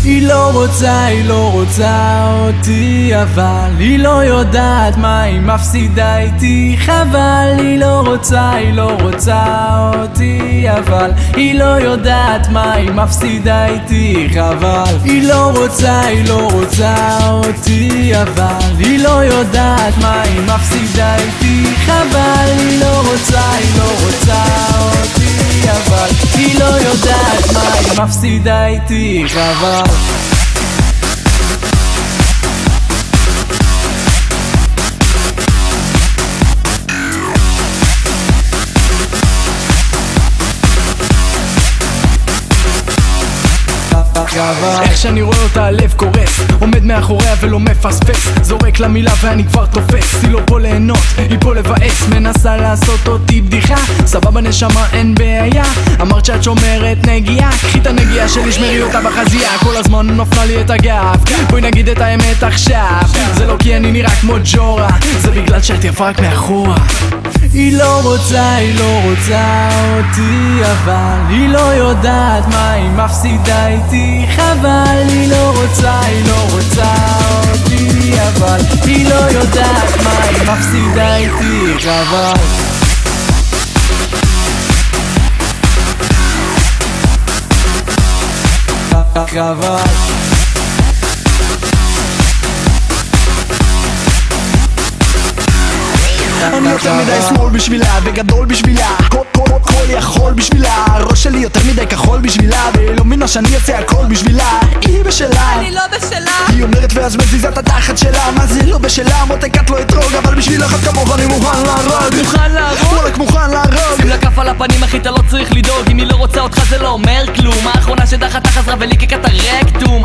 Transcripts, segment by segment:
היא לא רוצה אותי, אבל היא לא יודעת מה היא מפסידה איתי. חבל, היא לא רוצה אותי, אבל היא לא יודעת מה היא מפסידה איתי. חבל, היא לא רוצה אותי, אבל היא לא יודעת מה היא מפסידה איתי. חבל, היא לא רוצה אותי, אבל היא לא יודעת מה היא מפסידה איתי. חבל. איך שאני רואה אותה הלב קורס, עומד מאחוריה ולא מפספס, זורק לה מילה ואני כבר תופס. היא לא פה ליהנות, היא פה לבאס, מנסה לעשות אותי בדיחה. סבבה נשמה, אין בעיה, אמרת שאת שומרת נגיעה, קחי את הנגיעה שלי, שמרי אותה בחזייה. כל הזמן נופלה לי את הגב, בואי נגיד את האמת עכשיו. זה לא כי אני נראה כמו ג'ורה, זה בגלל שאת יפה רק מאחורה. היא לא רוצה אותי, אבל היא לא יודעת מה היא מפסידה איתי. חבל, היא לא רוצה אותי, אבל היא לא יודעת מה היא מפסידה איתי. חבל. חבל. אני יותר מדי שמאל בשבילה וגדול בשבילה, כל יכול בשבילה. הראש שלי יותר מדי כחול בשבילה, והיא לא מבינה שאני אעשה הכל בשבילה. היא בשלה, אני לא בשלה. היא אומרת ואז מזיזה את התחת שלה. מה זה לא בשלה? מותקת לא אתרוג, אבל בשביל אחד כמוך אני מוכן להרוג. וואלק מוכן להרוג. שים לה כף על הפנים אחי, אתה לא צריך לדאוג. אם היא לא רוצה אותך זה לא אומר כלום. האחרונה שדחתה חזרה וליקקה את הרקטום.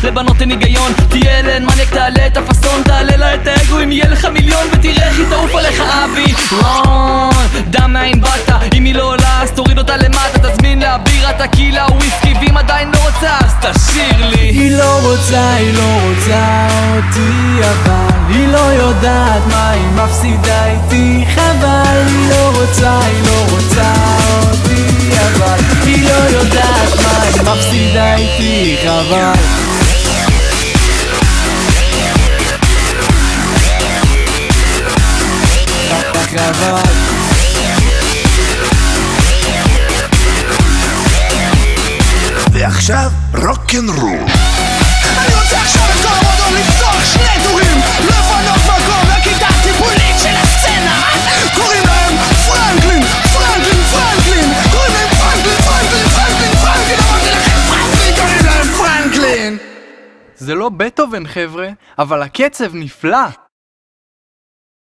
לבנות אין היגיון, תהיה אלן מניאק, תעלה את הפסון, תעלה לה את האגו. אם יהיה לך מיליון ותראה איך היא תעוף עליך אבי רון, דם מהעין באת. אם היא לא עולה אז תוריד אותה למטה, תזמין לה בירה, טקילה, וויסקי. ואם עדיין לא רוצה אז תשאיר לי. היא לא רוצה אותי, אבל היא לא יודעת מה היא מפסידה איתי. חבל, היא לא רוצה אותי, אבל היא לא יודעת מה היא מפסידה איתי. חבל. חבל. ועכשיו רוק'נ'רול. אני רוצה עכשיו את כל המועדון לפתוח שני טורים, לפנות מקום לכיתה הטיפולית של הסצנה. קוראים להם פרנקלין. קוראים להם פרנקלין. אמרתי לכם פרנקלין, קוראים להם פרנקלין. זה לא בטהובן חבר'ה, אבל הקצב נפלא.